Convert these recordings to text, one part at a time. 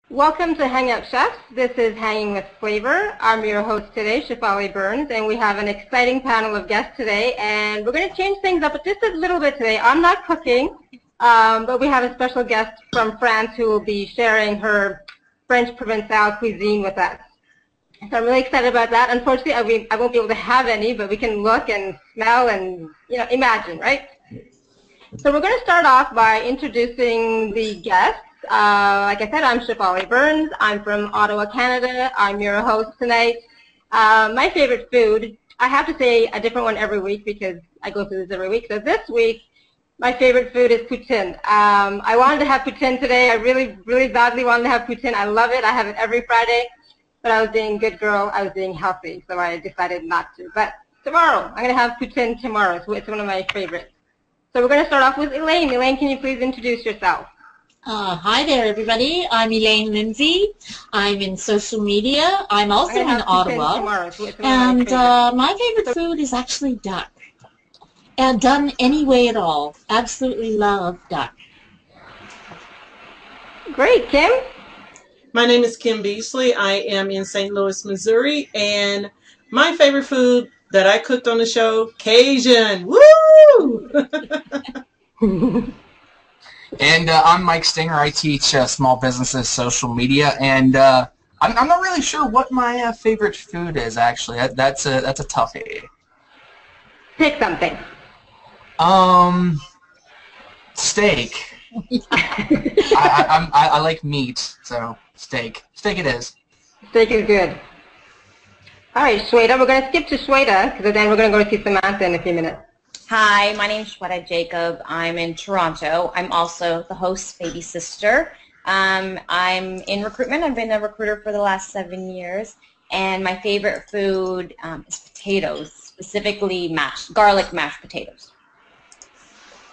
Welcome to Hangout Chefs. This is Hanging with Flavor. I'm your host today, Shefali Burns, and we have an exciting panel of guests today, and we're going to change things up just a little bit today. I'm not cooking, but we have a special guest from France who will be sharing her French Provençal cuisine with us. So I'm really excited about that. Unfortunately, I won't be able to have any, but we can look and smell and, imagine, right? So we're going to start off by introducing the guests. Like I said, I'm Shefali Burns. I'm from Ottawa, Canada. I'm your host tonight. My favorite food, I have to say a different one every week because I go through this every week. So this week, my favorite food is poutine. I wanted to have poutine today. I really badly wanted to have poutine. I love it. I have it every Friday. But I was being a good girl. I was being healthy, so I decided not to. But tomorrow, I'm going to have poutine tomorrow. So it's one of my favorites. So we're going to start off with Elaine. Elaine, can you please introduce yourself? Hi there, everybody. I'm Elaine Lindsay. I'm in social media. I'm also in Ottawa. Tomorrow, so and my favorite food is actually duck. And done any way at all. Absolutely love duck. Great. Kim? My name is Kim Beasley. I am in St. Louis, Missouri. And my favorite food that I cooked on the show, Cajun. Woo! And I'm Mike Stinger. I teach small businesses social media, and I'm not really sure what my favorite food is. Actually, that's a toughie. Pick something. Steak. I like meat, so steak. Steak it is. Steak is good. All right, Shweta. We're going to skip to Shweta because then we're going to go see Samantha in a few minutes. Hi, my name is Shweta Jacob. I'm in Toronto. I'm also the host's baby sister. I'm in recruitment. I've been a recruiter for the last 7 years. And my favorite food is potatoes, specifically garlic mashed potatoes.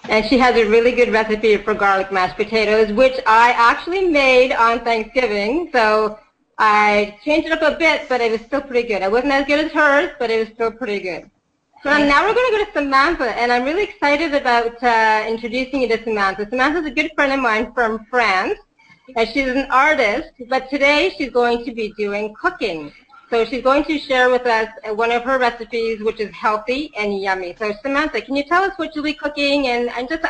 And she has a really good recipe for garlic mashed potatoes, which I actually made on Thanksgiving. So I changed it up a bit, but it was still pretty good. It wasn't as good as hers, but it was still pretty good. So now we're going to go to Samantha, and I'm really excited about introducing you to Samantha. Samantha's a good friend of mine from France, and she's an artist, but today she's going to be doing cooking. So she's going to share with us one of her recipes, which is healthy and yummy. So Samantha, can you tell us what you'll be cooking and just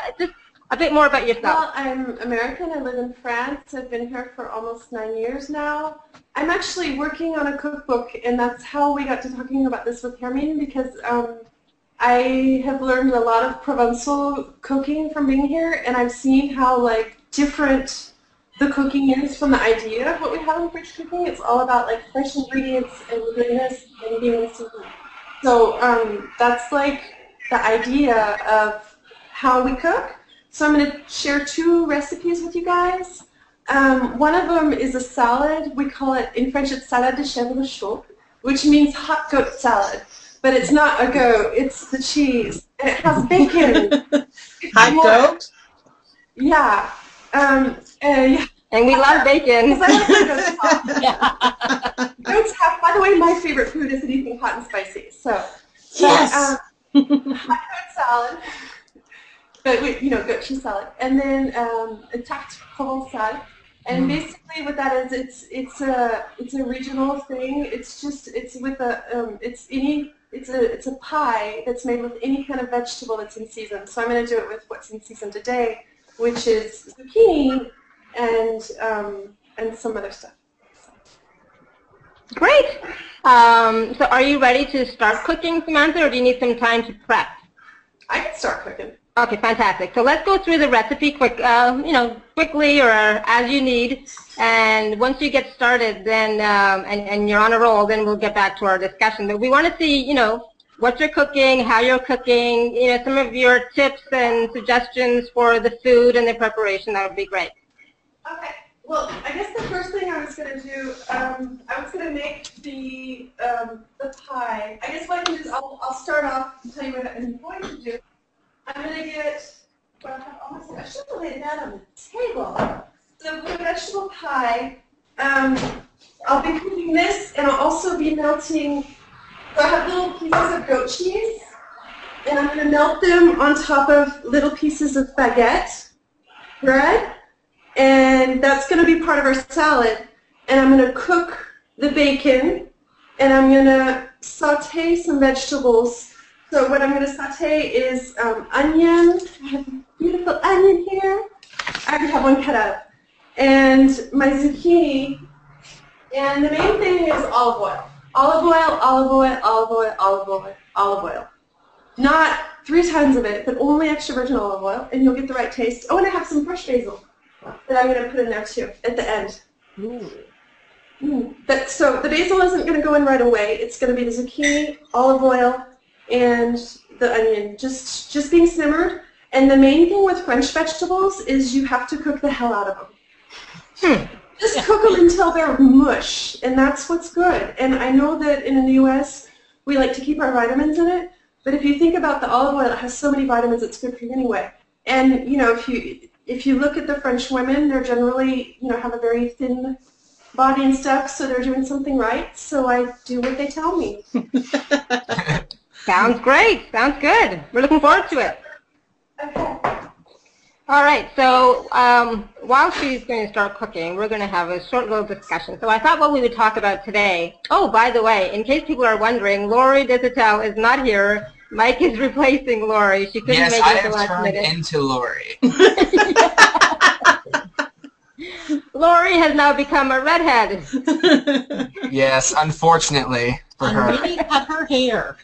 a bit more about yourself? Well, I'm American. I live in France. I've been here for almost 9 years now. I'm actually working on a cookbook, and that's how we got to talking about this with Hermine, because I have learned a lot of Provençal cooking from being here, and I've seen how different the cooking is from the idea of what we have in French cooking. It's all about fresh ingredients and goodness and being in season. So that's the idea of how we cook. So I'm going to share 2 recipes with you guys. One of them is a salad. We call it, in French, it's salade de chèvre chaud, which means hot goat salad. But it's not a goat, it's the cheese. And it has bacon. Hot goat? Yeah. Yeah. And we love bacon. Because I like my goats hot. Goats have, by the way, my favorite food is anything hot and spicy. So, Yes. hot goat salad. But goat cheese salad, and then a tarte provençale, and basically what that is, it's a regional thing. It's with it's a pie that's made with any kind of vegetable that's in season. So I'm going to do it with what's in season today, which is zucchini and some other stuff. Great. So are you ready to start cooking, Samantha, or do you need some time to prep? I can start cooking. Okay, fantastic. So let's go through the recipe quickly or as you need. And once you get started, then and you're on a roll, then we'll get back to our discussion. But we want to see, what you're cooking, how you're cooking, some of your tips and suggestions for the food and the preparation. That would be great. Okay. Well, I guess the first thing I was going to do, I was going to make the pie. I guess what I can do is I'll start off and tell you what I'm going to do. I'm going to get, I should have laid that on the table. So for the vegetable pie, I'll be cooking this, and I'll also be melting, so I have little pieces of goat cheese, and I'm going to melt them on top of little pieces of baguette bread. and that's going to be part of our salad. And I'm going to cook the bacon, and I'm going to saute some vegetables. So what I'm going to saute is onion. I have a beautiful onion here. I already have one cut up. And my zucchini. And the main thing is olive oil. Olive oil, olive oil, olive oil, olive oil, olive oil. Not 3 tons of it, but only extra virgin olive oil, and you'll get the right taste. Oh, and I have some fresh basil that I'm going to put in there too at the end. So the basil isn't going to go in right away. It's going to be the zucchini, olive oil, and the onion just being simmered. And the main thing with French vegetables is you have to cook the hell out of them. Just cook them until they're mush, and that's what's good. And I know that in the U.S. we like to keep our vitamins in it, but if you think about the olive oil, it has so many vitamins, it's good for you anyway. And you know, if you look at the French women, they're generally, you know, have a very thin body and stuff, so they're doing something right. So I do what they tell me. Sounds great. Sounds good. We're looking forward to it. Okay. All right, so while she's going to start cooking, we're going to have a short little discussion. So I thought what we would talk about today, oh, by the way, in case people are wondering, Lori Desautel is not here. Mike is replacing Lori. She couldn't make it at the last minute. Yes, I have turned into Lori. Lori has now become a redhead. Yes, unfortunately for her. And maybe cut her hair.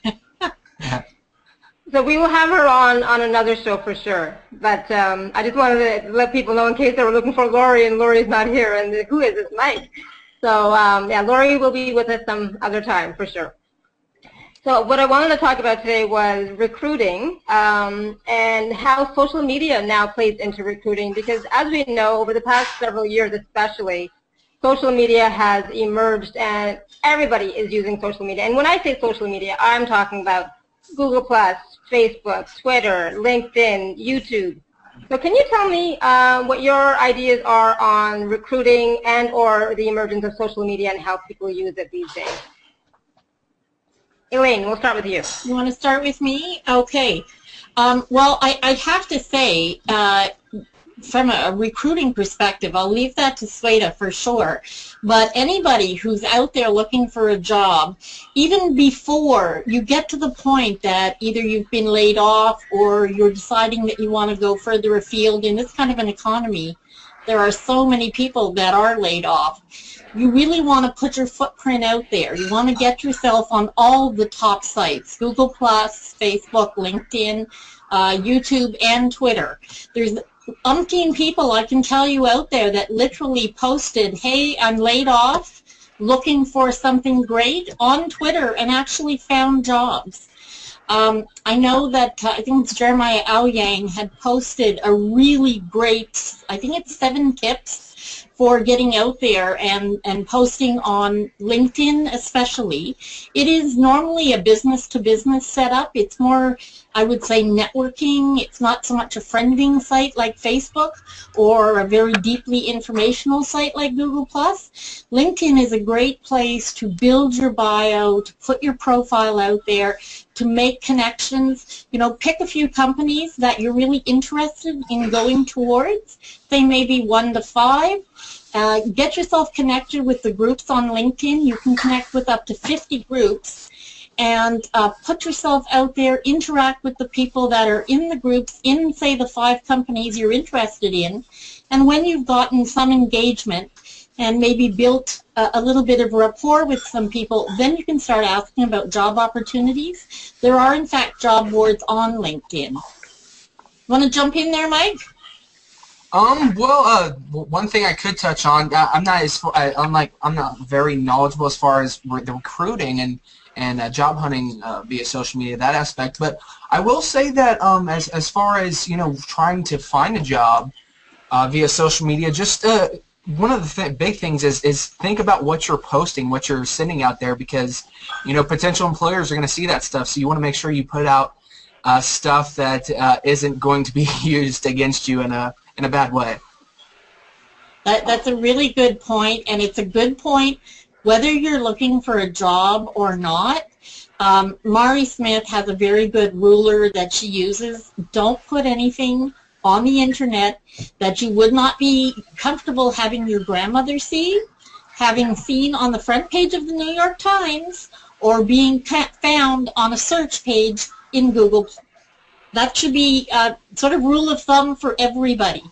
So we will have her on another show for sure. But I just wanted to let people know in case they were looking for Lori and Lori's not here and who is this Mike? So yeah, Lori will be with us some other time for sure. So what I wanted to talk about today was recruiting and how social media now plays into recruiting, because as we know, over the past several years especially, social media has emerged and everybody is using social media. And when I say social media, I'm talking about Google+, Facebook, Twitter, LinkedIn, YouTube. So can you tell me what your ideas are on recruiting and or the emergence of social media and how people use it these days? Elaine, we'll start with you. You want to start with me? Okay. Well, I have to say, from a recruiting perspective, I'll leave that to Sweta for sure. But anybody who's out there looking for a job, even before you get to the point that either you've been laid off or you're deciding that you want to go further afield, in this kind of an economy, there are so many people that are laid off. You really want to put your footprint out there. You want to get yourself on all the top sites, Google+, Facebook, LinkedIn, YouTube, and Twitter. There's umpteen people I can tell you out there that literally posted, hey, I'm laid off, looking for something great on Twitter, and actually found jobs. I know that, I think it's Jeremiah Aoyang had posted a really great, I think it's 7 tips for getting out there and posting on LinkedIn especially. It is normally a business-to-business setup. It's more, I would say, networking. It's not so much a friending site like Facebook or a very deeply informational site like Google+. LinkedIn is a great place to build your bio, to put your profile out there, to make connections. You know, pick a few companies that you're really interested in going towards. They may be 1 to 5. Get yourself connected with the groups on LinkedIn. You can connect with up to 50 groups and put yourself out there, interact with the people that are in the groups in, say, the 5 companies you're interested in. And when you've gotten some engagement and maybe built a little bit of rapport with some people, then you can start asking about job opportunities. There are, in fact, job boards on LinkedIn. Want to jump in there, Mike? Well, one thing I could touch on, I'm not very knowledgeable as far as the recruiting and job hunting via social media, that aspect. But I will say that as far as, you know, trying to find a job via social media, just one of the big things is think about what you're posting, what you're sending out there, because, you know, potential employers are going to see that stuff. So you want to make sure you put out stuff that isn't going to be used against you in a bad way. That's a really good point, and it's a good point whether you're looking for a job or not. Mari Smith has a very good ruler that she uses. Don't put anything on the internet that you would not be comfortable having your grandmother see, having seen on the front page of the New York Times, or being found on a search page in Google. That should be a sort of rule of thumb for everybody.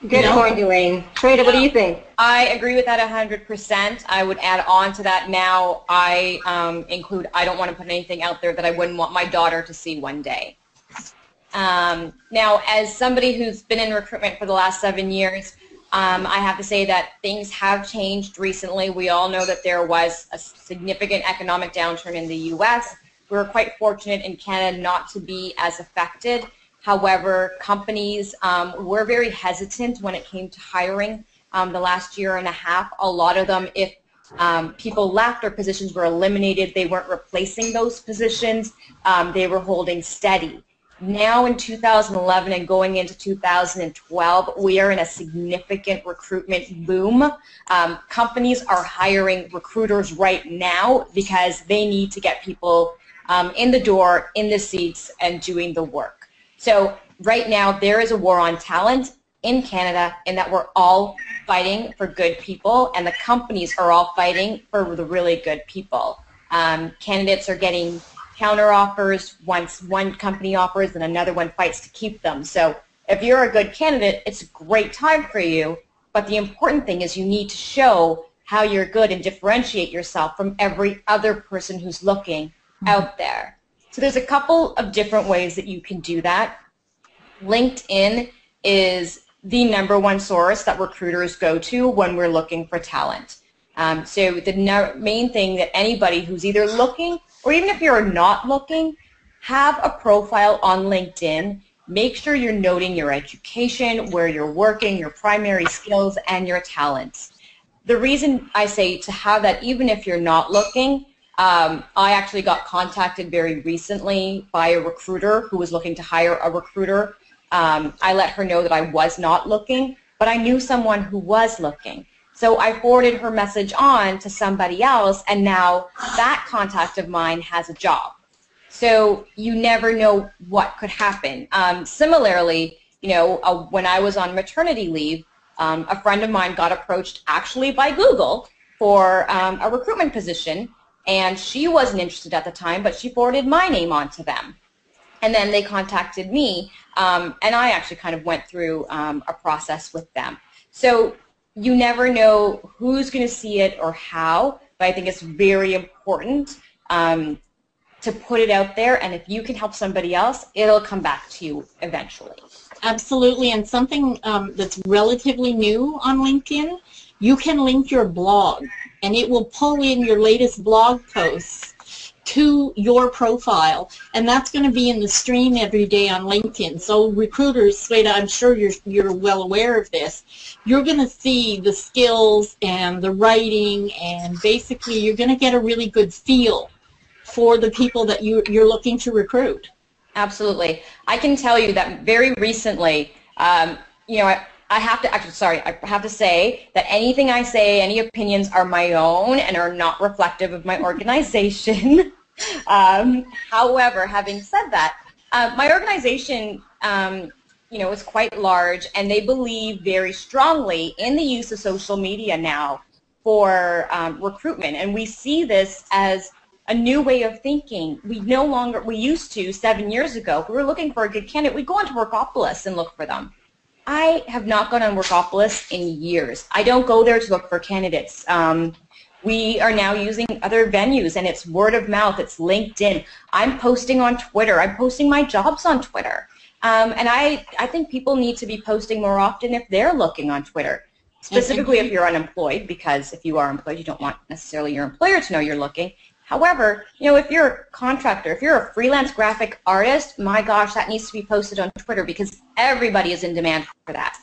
Good point, Elaine. Shweta, what do you think? I agree with that 100%. I would add on to that now. I don't want to put anything out there that I wouldn't want my daughter to see one day. Now, as somebody who's been in recruitment for the last 7 years, I have to say that things have changed recently. We all know that there was a significant economic downturn in the U.S. We were quite fortunate in Canada not to be as affected. However, companies were very hesitant when it came to hiring the last year and a half. A lot of them, if people left or positions were eliminated, they weren't replacing those positions. They were holding steady. Now in 2011 and going into 2012, we are in a significant recruitment boom. Companies are hiring recruiters right now because they need to get people in the door, in the seats, and doing the work. So right now there is a war on talent in Canada in that we're all fighting for good people, and the companies are all fighting for the really good people. Candidates are getting counter offers. Once one company offers, and another one fights to keep them. So if you're a good candidate, it's a great time for you, but the important thing is you need to show how you're good and differentiate yourself from every other person who's looking out there. So there's a couple of different ways that you can do that. LinkedIn is the #1 source that recruiters go to when we're looking for talent. So the main thing that anybody who's either looking, or even if you're not looking, have a profile on LinkedIn. Make sure you're noting your education, where you're working, your primary skills, and your talents. The reason I say to have that, even if you're not looking, I actually got contacted very recently by a recruiter who was looking to hire a recruiter. I let her know that I was not looking, but I knew someone who was looking. So I forwarded her message on to somebody else, and now that contact of mine has a job. So you never know what could happen. Similarly, you know, when I was on maternity leave, a friend of mine got approached actually by Google for a recruitment position, and she wasn't interested at the time, but she forwarded my name on to them. And then they contacted me, and I actually kind of went through a process with them. So you never know who's going to see it or how, but I think it's very important to put it out there, and if you can help somebody else, it'll come back to you eventually. Absolutely, and something that's relatively new on LinkedIn, you can link your blog, and it will pull in your latest blog posts to your profile, and that's going to be in the stream every day on LinkedIn. So recruiters, Shweta, I'm sure you're well aware of this. You're going to see the skills and the writing, and basically you're going to get a really good feel for the people that you're looking to recruit. Absolutely. I can tell you that very recently, you know, I have to say that anything I say, any opinions are my own and are not reflective of my organization. However, having said that, my organization, you know, is quite large, and they believe very strongly in the use of social media now for recruitment, and we see this as a new way of thinking. We used to 7 years ago, if we were looking for a good candidate, we'd go onto Workopolis and look for them. I have not gone on Workopolis in years. I don't go there to look for candidates. We are now using other venues, and it's word of mouth, it's LinkedIn. I'm posting on Twitter. I'm posting my jobs on Twitter. And I think people need to be posting more often if they're looking on Twitter, specifically if you're unemployed, because if you are employed, you don't want necessarily your employer to know you're looking. However, you know, if you're a contractor, if you're a freelance graphic artist, my gosh, that needs to be posted on Twitter because everybody is in demand for that.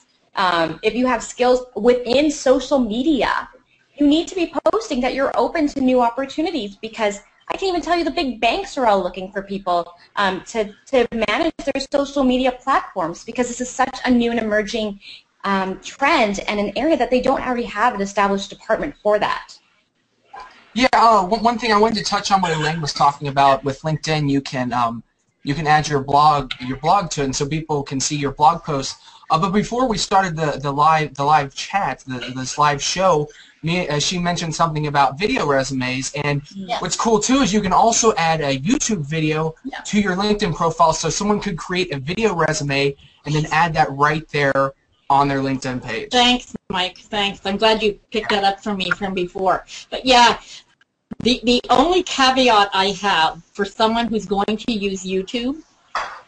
If you have skills within social media, you need to be posting that you're open to new opportunities, because I can even tell you the big banks are all looking for people to manage their social media platforms, because this is such a new and emerging trend and an area that they don't already have an established department for that. Yeah, one thing I wanted to touch on what Elaine was talking about with LinkedIn, you can you can add your blog to it, and so people can see your blog posts. But before we started the live chat, this live show, she mentioned something about video resumes, and what's cool too is you can also add a YouTube video to your LinkedIn profile, so someone could create a video resume and then add that right there on their LinkedIn page. Thanks, Mike. Thanks. I'm glad you picked that up for me from before. But yeah, the only caveat I have for someone who's going to use YouTube,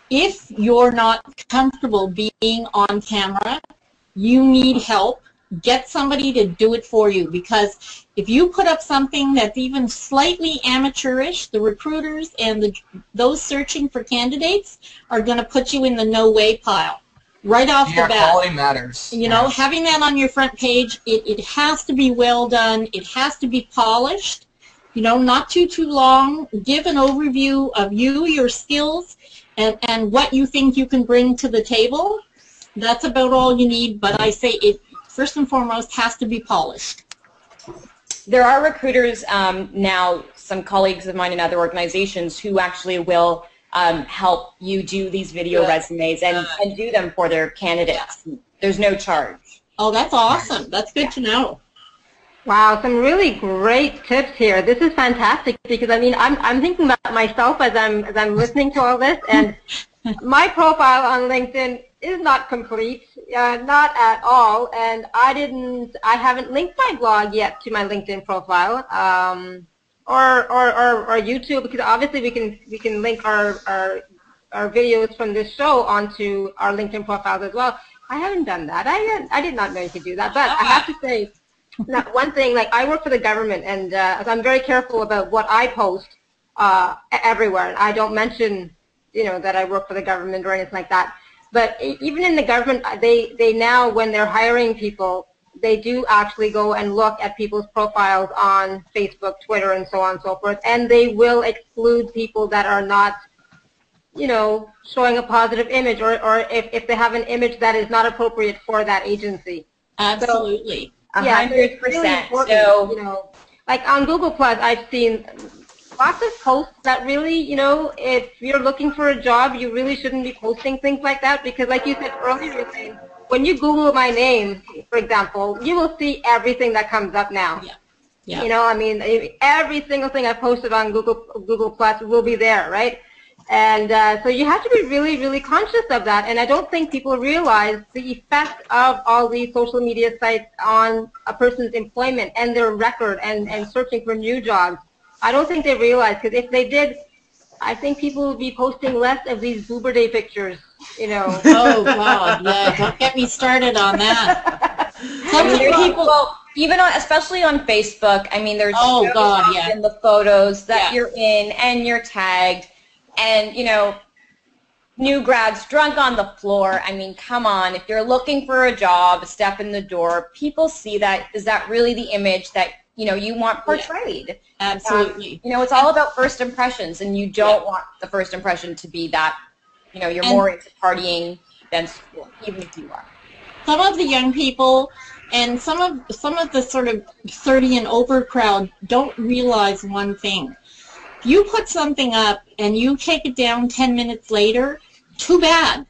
if you're not comfortable being on camera, you need help. Get somebody to do it for you, because if you put up something that's even slightly amateurish, the recruiters and those searching for candidates are going to put you in the no way pile right off the bat. Quality matters. You know, having that on your front page, it has to be well done. It has to be polished. You know, not too long. Give an overview of you, your skills, and what you think you can bring to the table. That's about all you need, but I say it first and foremost has to be polished. There are recruiters now, some colleagues of mine in other organizations, who actually will help you do these video resumes and do them for their candidates. There's no charge. Oh, that's awesome. That's good to know. Wow, some really great tips here. This is fantastic, because I mean, I'm thinking about myself as I'm listening to all this, and my profile on LinkedIn is not complete, not at all, and I haven't linked my blog yet to my LinkedIn profile, or YouTube, because obviously we can link our videos from this show onto our LinkedIn profiles as well. I haven't done that. I did not know you could do that, but I have to say, one thing, like, I work for the government, and I'm very careful about what I post everywhere, and I don't mention, you know, that I work for the government or anything like that. But even in the government, they now, when they're hiring people, they do actually go and look at people's profiles on Facebook, Twitter, and so on and so forth, and they will exclude people that are not, you know, showing a positive image, or if they have an image that is not appropriate for that agency. Absolutely. So, yeah, 100%. Really, so, you know, like on Google Plus, I've seen lots of posts that really, you know, if you're looking for a job, you really shouldn't be posting things like that, because, like you said earlier, when you Google my name, for example, you will see everything that comes up now. Yeah. Yeah. You know, I mean, every single thing I posted on Google Plus will be there, right? And so you have to be really, really conscious of that. And I don't think people realize the effect of all these social media sites on a person's employment and their record and searching for new jobs. I don't think they realize, because if they did, I think people would be posting less of these Boober Day pictures, you know. Oh, God, yeah. Don't get me started on that. I mean, there's people, even on, especially on Facebook, I mean, there's in the photos that you're in and you're tagged. And, you know, new grads drunk on the floor. I mean, come on. If you're looking for a job, a step in the door, people see that. Is that really the image that, you know, you want portrayed? Yeah, absolutely. You know, it's all about first impressions, and you don't want the first impression to be that, you know, you're more into partying than school, even if you are. Some of the young people and some of the sort of 30 and over crowd don't realize one thing. You put something up and you take it down 10 minutes later, too bad.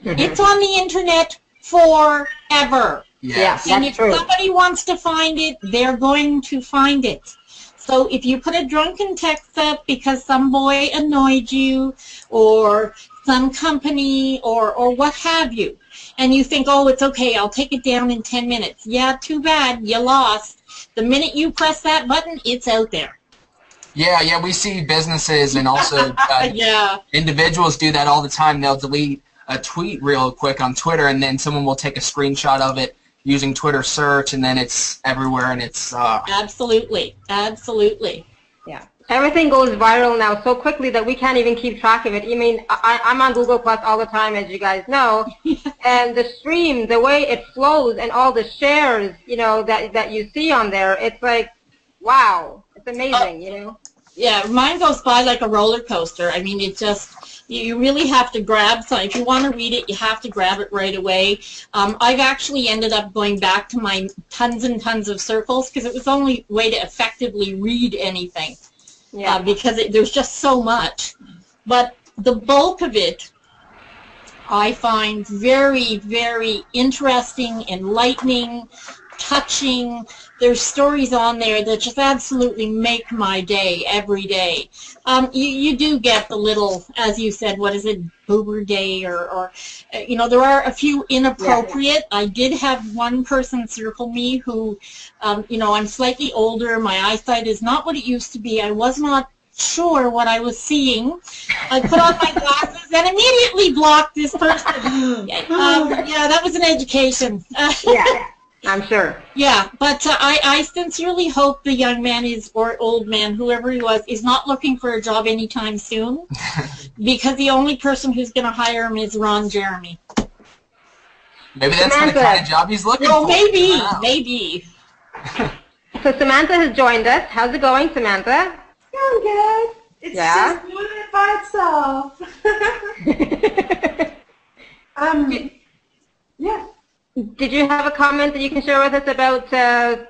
It's on the internet forever. Yes, and if somebody wants to find it, they're going to find it. So if you put a drunken text up because some boy annoyed you, or some company, or what have you, and you think, oh, it's okay, I'll take it down in 10 minutes. Yeah, too bad, you lost. The minute you press that button, it's out there. Yeah, we see businesses and also individuals do that all the time. They'll delete a tweet real quick on Twitter, and then someone will take a screenshot of it using Twitter search, and then it's everywhere, and it's... Absolutely. Yeah. Everything goes viral now so quickly that we can't even keep track of it. I mean, I'm on Google Plus all the time, as you guys know, and the stream, the way it flows, and all the shares, you know, that you see on there, it's like, wow. It's amazing, you know. Yeah, mine goes by like a roller coaster. I mean, it just, you really have to grab something. If you want to read it, you have to grab it right away. I've actually ended up going back to my tons and tons of circles, because it was the only way to effectively read anything, because there's just so much. But the bulk of it I find very, very interesting, enlightening, touching. There's stories on there that just absolutely make my day every day. You do get the little, as you said, what is it, boober day, or you know, there are a few inappropriate. Yeah. I did have one person circle me who, you know, I'm slightly older. My eyesight is not what it used to be. I was not sure what I was seeing. I put on my glasses and immediately blocked this person. Yeah, that was an education. Yeah, I'm sure. Yeah, but I sincerely hope the young man is, or old man, whoever he was, is not looking for a job anytime soon, because the only person who's going to hire him is Ron Jeremy. Maybe that's the kind of job he's looking for. Maybe, maybe. So Samantha has joined us. How's it going, Samantha? Going good. It's just doing it by itself. Yeah. Did you have a comment that you can share with us about the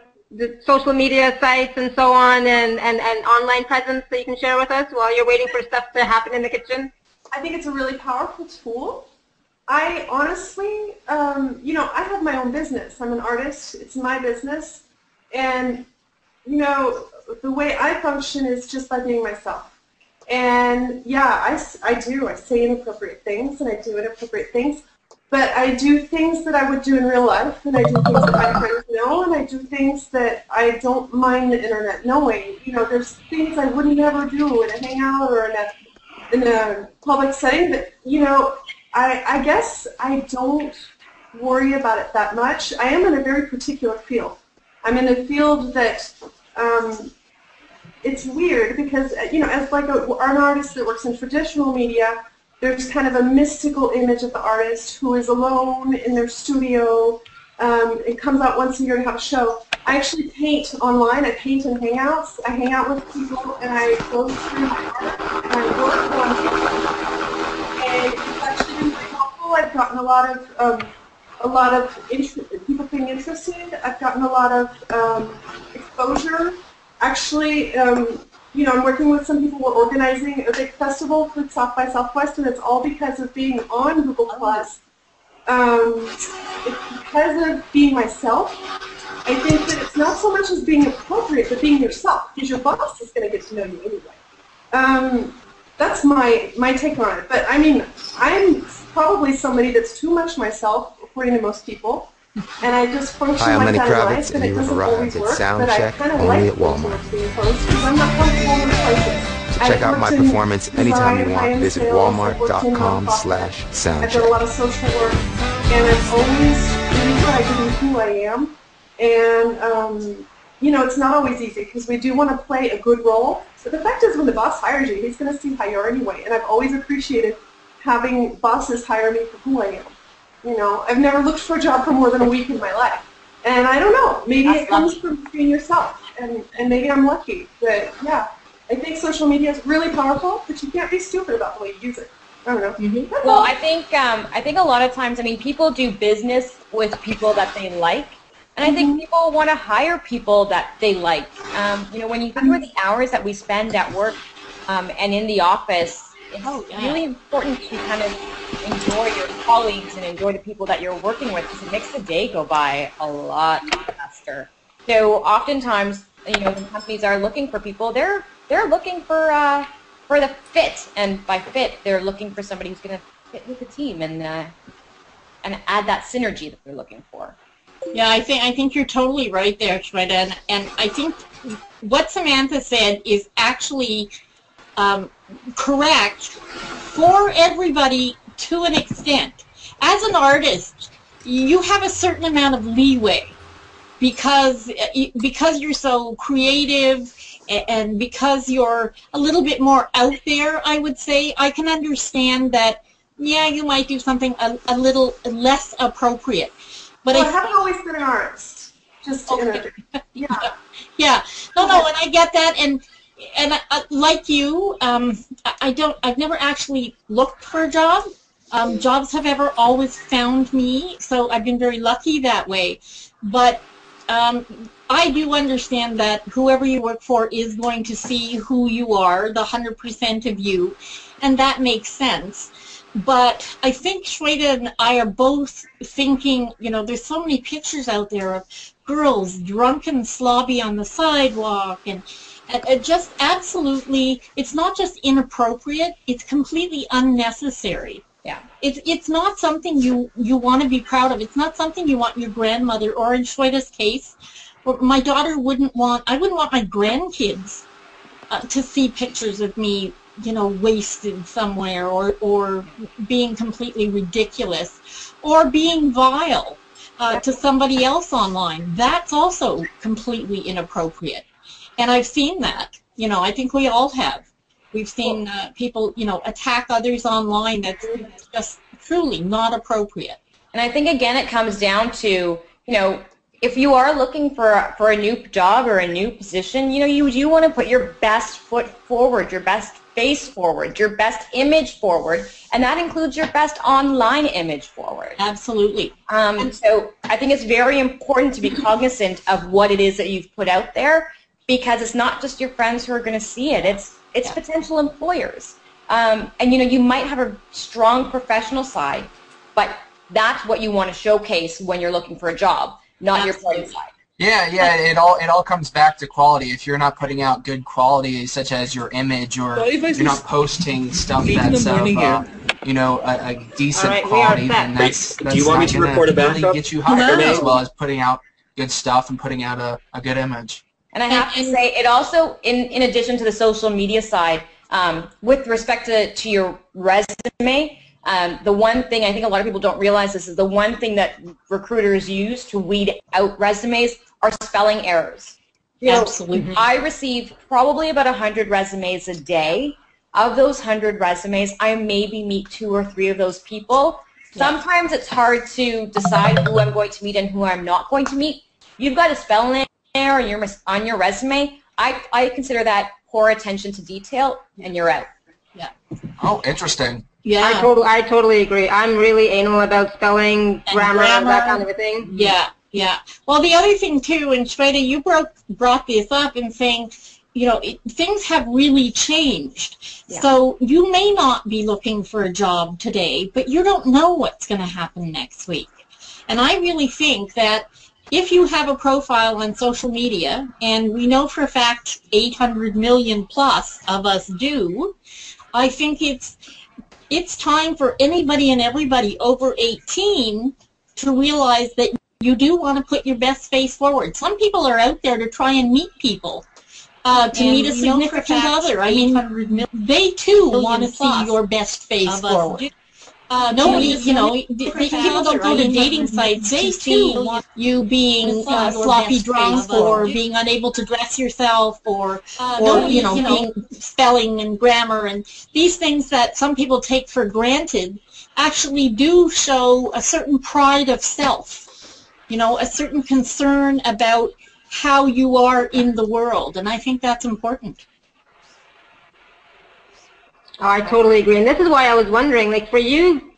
social media sites and so on, and online presence that you can share with us while you're waiting for stuff to happen in the kitchen? I think it's a really powerful tool. I honestly, you know, I have my own business. I'm an artist. It's my business. And, you know, the way I function is just by being myself. And yeah, I do. I say inappropriate things and I do inappropriate things. But I do things that I would do in real life, and I do things that my friends know, and I do things that I don't mind the internet knowing. You know, there's things I would never do in a hangout or in a public setting, but, you know, I guess I don't worry about it that much. I am in a very particular field. I'm in a field that it's weird because, you know, as like an artist that works in traditional media, there's kind of a mystical image of the artist who is alone in their studio. It comes out once a year to have a show. I actually paint online. I paint in Hangouts. I hang out with people and I go through my art and I work on it. And it's actually been very helpful. I've gotten a lot of people being interested. I've gotten a lot of exposure. Actually, you know, I'm working with some people who are organizing a big festival for South by Southwest, and it's all because of being on Google+. It's because of being myself. I think that it's not so much as being appropriate, but being yourself, because your boss is going to get to know you anyway. That's my take on it. But I mean, I'm probably somebody that's too much myself, according to most people. And I just function like that in life, and it doesn't always work, but I kind of like at Walmart. Being closed because I'm not comfortable in places. To check out my performance anytime you want, visit walmart.com/soundcheck. I've done a lot of social work, and I've always really tried to be who I am. And, you know, it's not always easy because we do want to play a good role. But the fact is, when the boss hires you, he's going to see how you are anyway. And I've always appreciated having bosses hire me for who I am. You know, I've never looked for a job for more than a week in my life. And I don't know, maybe it comes from being yourself. And maybe I'm lucky. But, yeah, I think social media is really powerful, but you can't be stupid about the way you use it. I don't know. Mm-hmm. Well, I think a lot of times, I mean, people do business with people that they like. And I think people want to hire people that they like. You know, when you think about the hours that we spend at work and in the office, it's really important to kind of enjoy your colleagues and enjoy the people that you're working with, because it makes the day go by a lot faster. So oftentimes, you know, when companies are looking for people, they're looking for the fit, and by fit, they're looking for somebody who's going to fit with the team and add that synergy that they're looking for. Yeah, I think you're totally right there, Shweta, and I think what Samantha said is actually correct for everybody to an extent. As an artist, you have a certain amount of leeway because you're so creative and because you're a little bit more out there, I would say. I can understand that, yeah, you might do something a little less appropriate. But well, I haven't always been an artist, just to interject. Yeah. No, and I get that, and like you, I've never actually looked for a job. Jobs have always found me, so I've been very lucky that way. But I do understand that whoever you work for is going to see who you are, the 100% of you. and that makes sense. But I think Shweta and I are both thinking, you know, there's so many pictures out there of girls drunk and sloppy on the sidewalk, and just absolutely, it's not just inappropriate, it's completely unnecessary. Yeah. It's not something you want to be proud of. It's not something you want your grandmother, or in Shweta's case, my daughter wouldn't want, I wouldn't want my grandkids to see pictures of me, you know, wasted somewhere, or being completely ridiculous, or being vile to somebody else online. That's also completely inappropriate. And I've seen that. You know, I think we all have. We've seen people, you know, attack others online. That's just truly not appropriate. And I think, again, it comes down to, you know, if you are looking for a new job or a new position, you know, you do want to put your best foot forward, your best face forward, your best image forward, and that includes your best online image forward. Absolutely. So I think it's very important to be cognizant of what it is that you've put out there, because it's not just your friends who are going to see it. It's potential employers. And, you know, you might have a strong professional side, but that's what you want to showcase when you're looking for a job, not your party side. Yeah, it all comes back to quality. If you're not putting out good quality, such as your image, or you're not posting stuff that's of, you know, a decent quality, then that's do you want me to record a backup? Really get you hired, as well as putting out good stuff and putting out a good image. And I have to say, it also, in addition to the social media side, with respect to your resume, the one thing I think a lot of people don't realize is the one thing that recruiters use to weed out resumes are spelling errors. Absolutely. I receive probably about 100 resumes a day. Of those 100 resumes, I maybe meet 2 or 3 of those people. Sometimes it's hard to decide who I'm going to meet and who I'm not going to meet. You've got a spelling error on your resume. I consider that poor attention to detail, and you're out. Yeah. Oh, interesting. Yeah. I totally agree. I'm really anal about spelling, grammar, that kind of a thing. Yeah, yeah. Well, the other thing too, and Shweta, you brought this up in saying, you know, things have really changed. Yeah. So you may not be looking for a job today, but you don't know what's going to happen next week. And I really think that if you have a profile on social media, and we know for a fact 800 million plus of us do, I think it's time for anybody and everybody over 18 to realize that you do want to put your best face forward. Some people are out there to try and meet people, to meet a significant other. I mean, they too want to see your best face forward. Nobody, you know, people don't go to dating sites. They too want you being sloppy drunk, or being unable to dress yourself, or you know, being spelling and grammar, and these things that some people take for granted actually do show a certain pride of self, you know, a certain concern about how you are in the world, and I think that's important. Oh, I totally agree. And this is why I was wondering, like, for you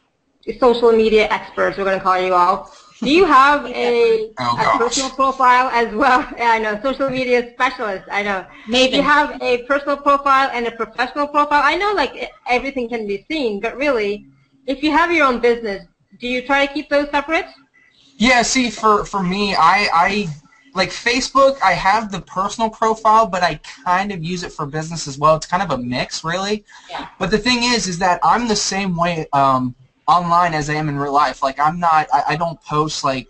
social media experts, we're going to call you all, do you have a personal profile as well? Yeah, I know, social media specialist, I know. Maybe. Do you have a personal profile and a professional profile? I know, like, everything can be seen, but really, if you have your own business, do you try to keep those separate? Yeah, see, for me, I like Facebook, I have the personal profile, but I kind of use it for business as well. It's kind of a mix, really. Yeah. But the thing is that I'm the same way online as I am in real life. Like, I don't post, like,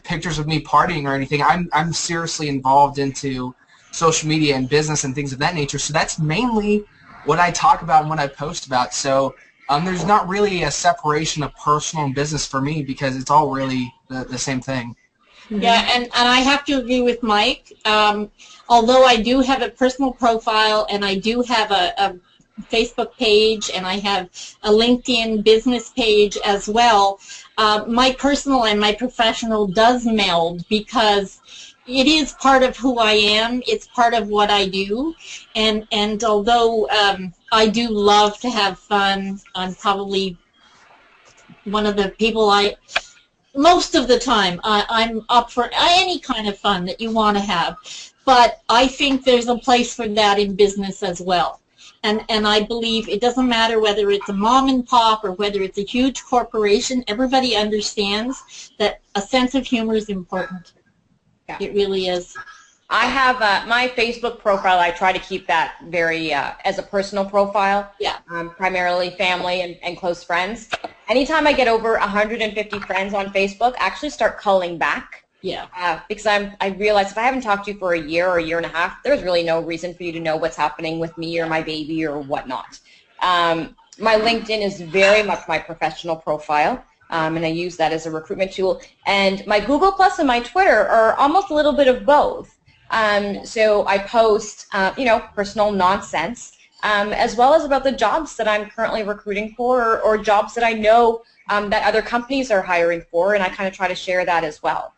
pictures of me partying or anything. I'm seriously involved into social media and business and things of that nature. So that's mainly what I talk about and what I post about. So there's not really a separation of personal and business for me, because it's all really the same thing. Yeah, and I have to agree with Mike. Although I do have a personal profile, and I do have a Facebook page, and I have a LinkedIn business page as well, my personal and my professional does meld, because it is part of who I am. It's part of what I do. And although I do love to have fun, I'm probably one of the people most of the time, I'm up for any kind of fun that you want to have. But I think there's a place for that in business as well. And I believe it doesn't matter whether it's a mom and pop or whether it's a huge corporation, everybody understands that a sense of humor is important. Yeah. It really is. I have my Facebook profile. I try to keep that very as a personal profile. Yeah. Primarily family and close friends. Anytime I get over 150 friends on Facebook, I actually start culling back. Yeah. Because I realize if I haven't talked to you for a year or a year and a half, there's really no reason for you to know what's happening with me or my baby or whatnot. My LinkedIn is very much my professional profile. And I use that as a recruitment tool. And my Google Plus and my Twitter are almost a little bit of both. So I post, personal nonsense, as well as about the jobs that I'm currently recruiting for or jobs that I know that other companies are hiring for, and I kind of try to share that as well.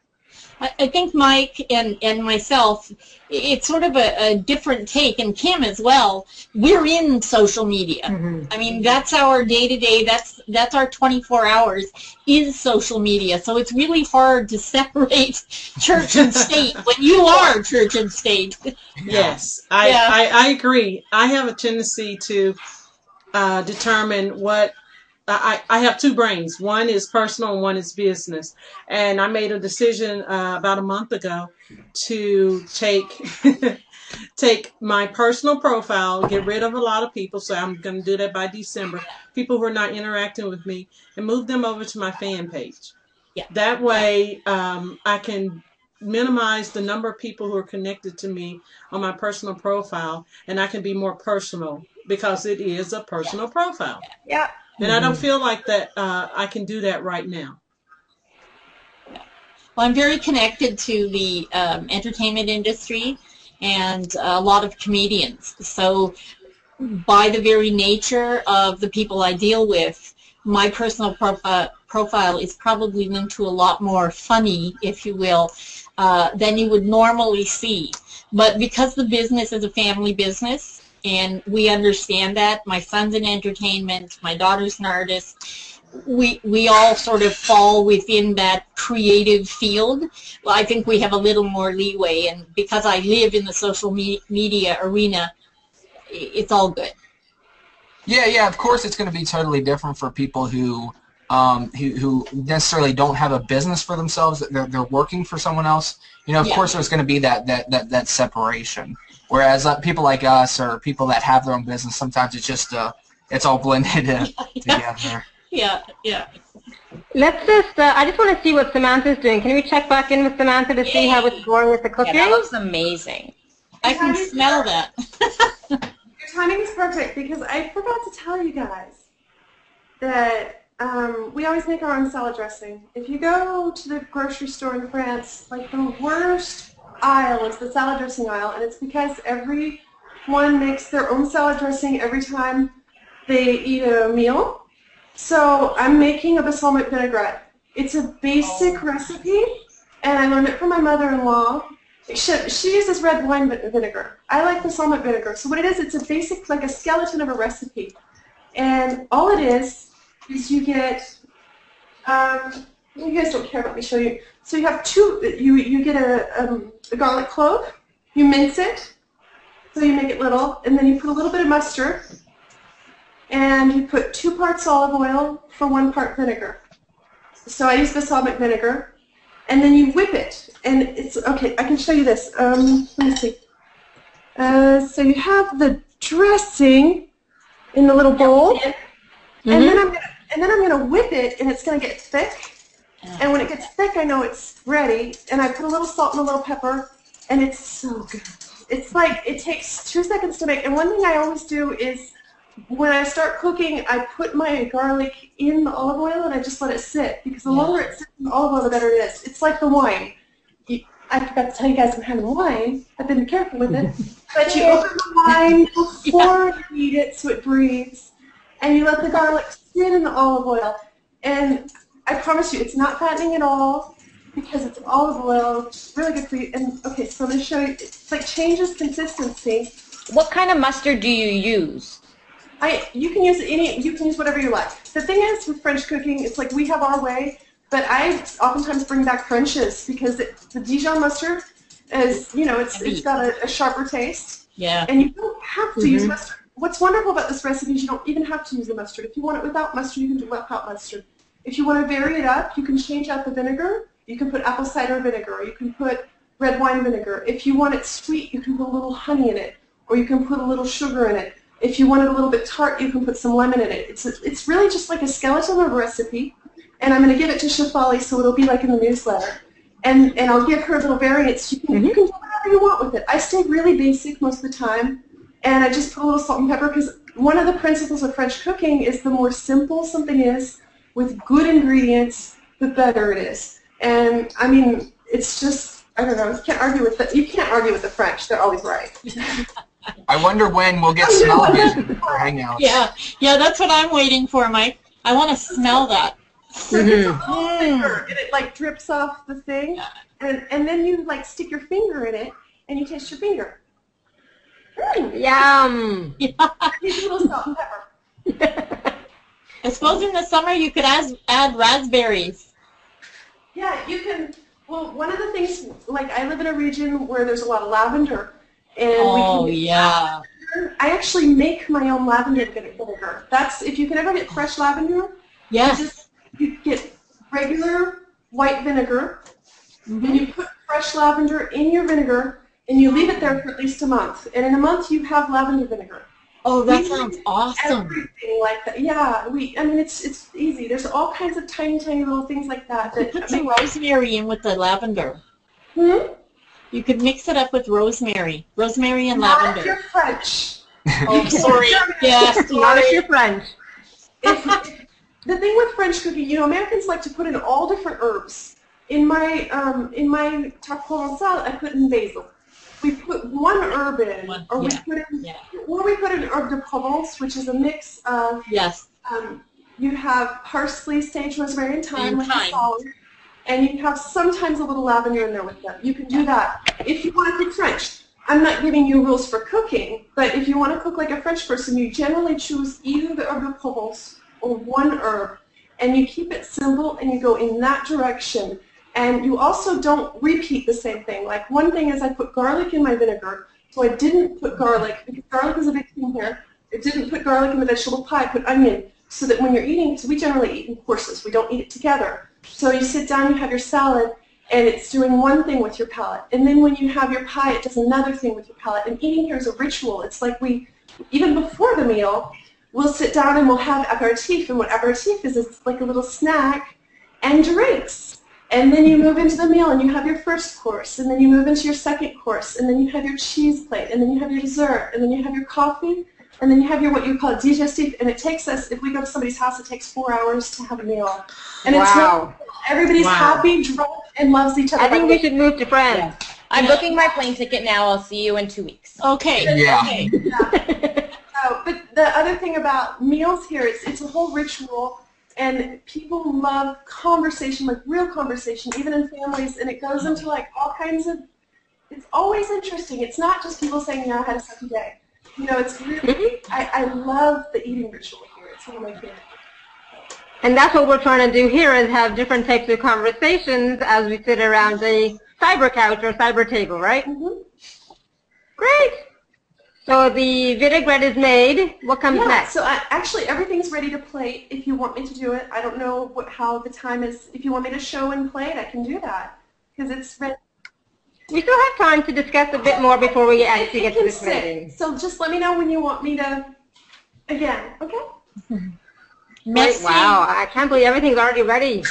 I think Mike and myself, it's sort of a different take, and Kim as well. We're in social media. Mm-hmm. I mean, that's our day-to-day, that's our 24 hours is social media. So it's really hard to separate church and state when you are church and state. Yes, I agree. I have a tendency to determine what I have two brains. One is personal and one is business. And I made a decision about a month ago to take my personal profile, get rid of a lot of people, so I'm going to do that by December, people who are not interacting with me, and move them over to my fan page. Yeah. That way I can minimize the number of people who are connected to me on my personal profile, and I can be more personal because it is a personal profile. Yeah. And I don't feel like that I can do that right now. Well, I'm very connected to the entertainment industry and a lot of comedians. So by the very nature of the people I deal with, my personal profile is probably linked to a lot more funny, if you will, than you would normally see. But because the business is a family business, and we understand that, my son's in entertainment, my daughter's an artist, we all sort of fall within that creative field. Well, I think we have a little more leeway, and because I live in the social media arena, it's all good. Yeah, of course it's going to be totally different for people who necessarily don't have a business for themselves. They're working for someone else. Of course there's going to be that separation. Whereas people like us or people that have their own business, sometimes it's just it's all blended together. Yeah. Let's just, I just want to see what Samantha's doing. Can we check back in with Samantha to see how it's going with the cooking? Yeah, that looks amazing. I can smell that. Your timing is perfect because I forgot to tell you guys that we always make our own salad dressing. If you go to the grocery store in France, like the worst aisle is the salad dressing aisle, and it's because everyone makes their own salad dressing every time they eat a meal. So I'm making a balsamic vinaigrette. It's a basic recipe, and I learned it from my mother-in-law. She uses red wine vinegar. I like balsamic vinegar. So what it is, it's a basic, like a skeleton of a recipe. And all it is you get, you guys don't care, let me show you. So you have you get a garlic clove, you mince it, so you make it little, and then you put a little bit of mustard, and you put 2 parts olive oil for 1 part vinegar. So I use balsamic vinegar, and then you whip it, and it's, okay, I can show you this. Let me see. So you have the dressing in the little bowl, and then I'm gonna whip it, and it's gonna get thick. And when it gets thick, I know it's ready, and I put a little salt and a little pepper, and it's so good. It's like, it takes 2 seconds to make, and one thing I always do is, when I start cooking, I put my garlic in the olive oil, and I just let it sit, because the longer it sits in the olive oil, the better it is. It's like the wine. I forgot to tell you guys I'm having wine. I've been careful with it. But you open the wine before you eat it so it breathes, and you let the garlic sit in the olive oil, and I promise you, it's not fattening at all because it's olive oil. It's really good for you. And okay, so I'm going to show you. It's like changes consistency. What kind of mustard do you use? You can use you can use whatever you like. The thing is with French cooking, it's like we have our way, but I oftentimes bring back French's because the Dijon mustard is, it's got a sharper taste. Yeah. And you don't have to use mustard. what's wonderful about this recipe is you don't even have to use the mustard. If you want it without mustard, you can do it without mustard. If you want to vary it up, you can change out the vinegar. You can put apple cider vinegar, or you can put red wine vinegar. If you want it sweet, you can put a little honey in it, or you can put a little sugar in it. If you want it a little bit tart, you can put some lemon in it. It's really just like a skeleton of a recipe, and I'm going to give it to Shefali, so it'll be like in the newsletter. And I'll give her little variants. You can do whatever you want with it. I stay really basic most of the time, and I just put a little salt and pepper, because one of the principles of French cooking is the more simple something is, with good ingredients, the better it is. And I mean, it's just, I don't know, you can't argue with the French. They're always right. I wonder when we'll get smell-o-vision for Hangouts. Yeah, that's what I'm waiting for, Mike. I want to smell that. It's a little finger, and it like drips off the thing, and then you like stick your finger in it, and you taste your finger. Yum! Use a little salt and pepper. I suppose in the summer you could add raspberries. Yeah, you can. Well, one of the things, like I live in a region where there's a lot of lavender, and yeah. I actually make my own lavender vinegar. That's, if you can ever get fresh lavender. Yes. You get regular white vinegar, and you put fresh lavender in your vinegar, and you leave it there for at least a month. And in a month, you have lavender vinegar. Oh, that sounds awesome. Everything like that. Yeah, I mean, it's easy. There's all kinds of tiny, tiny little things like that. Put some rosemary in with the lavender. Hmm? You could mix it up with rosemary. Rosemary and Not lavender. if you're French. Oh, sorry. Yes, Not if you're French. The thing with French cooking, you know, Americans like to put in all different herbs. In my tarte provençale, I put in basil. We put one herb in, we put in herb de Provence, which is a mix of. Yes. You have parsley, sage, rosemary, and thyme, like a salad, and you have sometimes a little lavender in there with them. You can do that if you want to cook French. I'm not giving you rules for cooking, but if you want to cook like a French person, you generally choose either the herb de Provence or one herb, and you keep it simple, and you go in that direction. And you also don't repeat the same thing. Like, one thing is I put garlic in my vinegar, so I didn't put garlic, because garlic is a big thing here. I didn't put garlic in the vegetable pie, I put onion, so that when you're eating, because we generally eat in courses, we don't eat it together. So you sit down, you have your salad, and it's doing one thing with your palate. And then when you have your pie, it does another thing with your palate. And eating here is a ritual. It's like even before the meal, we'll sit down and we'll have aperitif, and what aperitif is, it's like a little snack and drinks. And then you move into the meal, and you have your first course, and then you move into your second course, and then you have your cheese plate, and then you have your dessert, and then you have your coffee, and then you have your what you call digestif, and it takes us, if we go to somebody's house, it takes 4 hours to have a meal. And it's not, everybody's happy, drunk, and loves each other. I think we should move to France. Yeah. I'm booking my plane ticket now. I'll see you in 2 weeks. Okay. Yeah. Okay. But the other thing about meals here is it's a whole ritual. And people love conversation, like real conversation, even in families, and it goes into like all kinds of, it's always interesting. It's not just people saying, yeah, I had a sucky day. You know, it's really, I love the eating ritual here. It's one of my favorites. And that's what we're trying to do here, is have different types of conversations as we sit around a cyber couch or cyber table, right? Mm-hmm. Great. So the vinaigrette is made. What comes next? So actually everything's ready to plate if you want me to do it. I don't know how the time is. If you want me to show and plate, I can do that because it's ready. We still have time to discuss a bit more before we actually get to the plating. So just let me know when you want me to, again, okay? Great. Wow, I can't believe everything's already ready.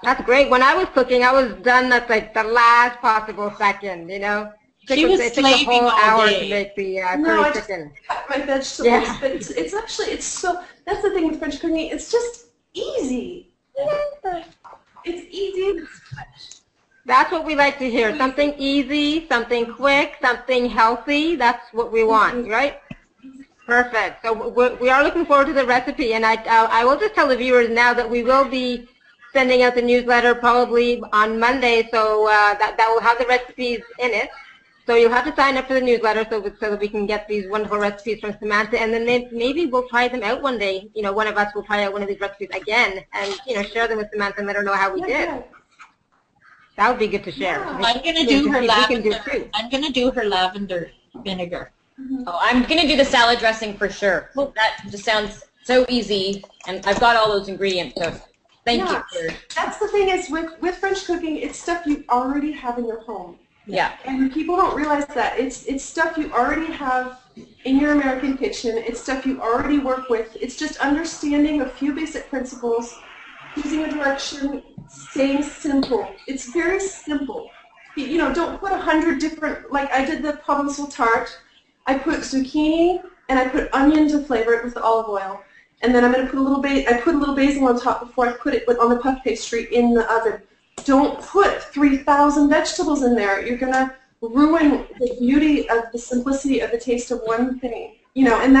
That's great. When I was cooking, I was done at like the last possible second, you know? It took a whole hour to make the curry chicken. Cut my vegetables, yeah. But it's actually, it's so, that's the thing with French cooking, it's just easy. It's easy. That's what we like to hear, something easy, something quick, something healthy. That's what we want, right? Perfect. So we are looking forward to the recipe, and I will just tell the viewers now that we will be sending out the newsletter probably on Monday, so that will have the recipes in it. So you'll have to sign up for the newsletter so that we can get these wonderful recipes from Samantha, and then maybe we'll try them out one day. You know, one of us will try out one of these recipes again, and you know, share them with Samantha and let her know how we did. That would be good to share. I'm gonna do her lavender. I'm gonna do her lavender vinegar. Oh, I'm going to do the salad dressing for sure. That just sounds so easy, and I've got all those ingredients, so thank you. That's the thing is with French cooking, it's stuff you already have in your home. Yeah. And people don't realize that. It's stuff you already have in your American kitchen. It's stuff you already work with. It's just understanding a few basic principles, using a direction, staying simple. It's very simple. You know, don't put 100 different, like I did the Provençal tart. I put zucchini and I put onion to flavor it with the olive oil. And then I'm going to put a little I put a little basil on top before I put it on the puff pastry in the oven. Don't put 3,000 vegetables in there. You're going to ruin the beauty of the simplicity of the taste of one thing. You know, and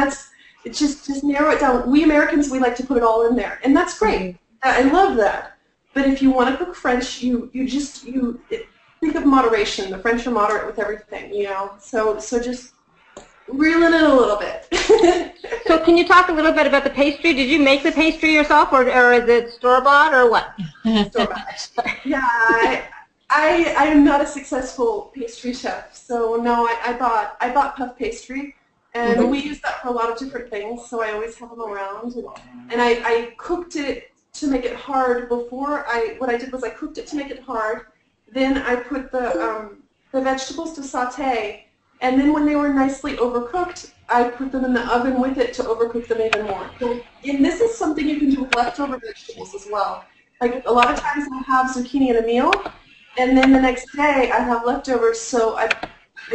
it's just narrow it down. We Americans, we like to put it all in there. And that's great. I love that. But if you want to cook French, you think of moderation. The French are moderate with everything, you know. So just reel in it a little bit. So can you talk a little bit about the pastry? Did you make the pastry yourself, or is it store-bought, or what? Store-bought. Yeah, I am not a successful pastry chef, so no, I bought puff pastry, and we use that for a lot of different things, so I always have them around. And I cooked it to make it hard before. What I did was I cooked it to make it hard, then I put the vegetables to saute. And then when they were nicely overcooked, I put them in the oven with it to overcook them even more. And this is something you can do with leftover vegetables as well. Like a lot of times I'll have zucchini in a meal, and then the next day I have leftovers, so I